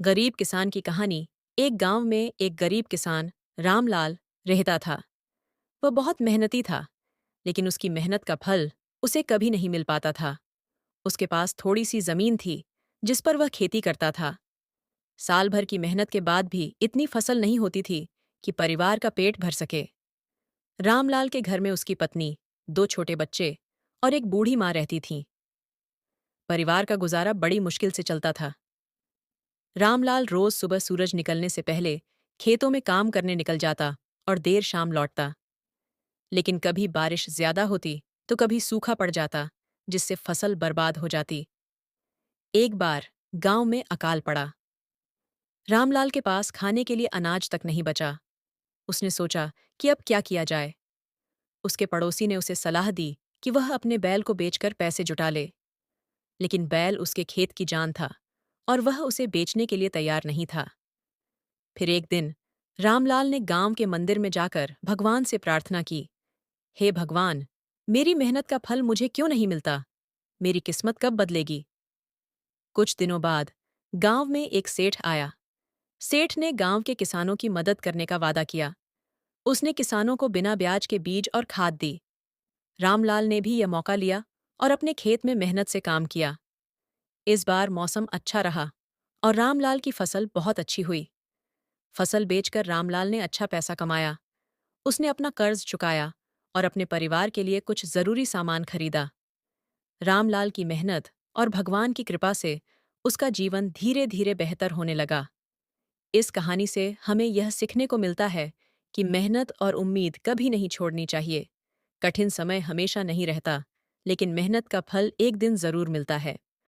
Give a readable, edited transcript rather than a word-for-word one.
गरीब किसान की कहानी। एक गांव में एक गरीब किसान रामलाल रहता था। वह बहुत मेहनती था, लेकिन उसकी मेहनत का फल उसे कभी नहीं मिल पाता था। उसके पास थोड़ी सी जमीन थी, जिस पर वह खेती करता था। साल भर की मेहनत के बाद भी इतनी फसल नहीं होती थी कि परिवार का पेट भर सके। रामलाल के घर में उसकी पत्नी, दो छोटे बच्चे और एक बूढ़ी माँ रहती थीं। परिवार का गुजारा बड़ी मुश्किल से चलता था। रामलाल रोज सुबह सूरज निकलने से पहले खेतों में काम करने निकल जाता और देर शाम लौटता। लेकिन कभी बारिश ज्यादा होती तो कभी सूखा पड़ जाता, जिससे फसल बर्बाद हो जाती। एक बार गांव में अकाल पड़ा। रामलाल के पास खाने के लिए अनाज तक नहीं बचा। उसने सोचा कि अब क्या किया जाए। उसके पड़ोसी ने उसे सलाह दी कि वह अपने बैल को बेचकर पैसे जुटा ले। लेकिन बैल उसके खेत की जान था और वह उसे बेचने के लिए तैयार नहीं था। फिर एक दिन रामलाल ने गांव के मंदिर में जाकर भगवान से प्रार्थना की, हे भगवान, मेरी मेहनत का फल मुझे क्यों नहीं मिलता? मेरी किस्मत कब बदलेगी? कुछ दिनों बाद गांव में एक सेठ आया। सेठ ने गांव के किसानों की मदद करने का वादा किया। उसने किसानों को बिना ब्याज के बीज और खाद दी। रामलाल ने भी यह मौका लिया और अपने खेत में मेहनत से काम किया। इस बार मौसम अच्छा रहा और रामलाल की फसल बहुत अच्छी हुई। फसल बेचकर रामलाल ने अच्छा पैसा कमाया। उसने अपना कर्ज चुकाया और अपने परिवार के लिए कुछ जरूरी सामान खरीदा। रामलाल की मेहनत और भगवान की कृपा से उसका जीवन धीरे धीरे बेहतर होने लगा। इस कहानी से हमें यह सीखने को मिलता है कि मेहनत और उम्मीद कभी नहीं छोड़नी चाहिए। कठिन समय हमेशा नहीं रहता, लेकिन मेहनत का फल एक दिन जरूर मिलता है।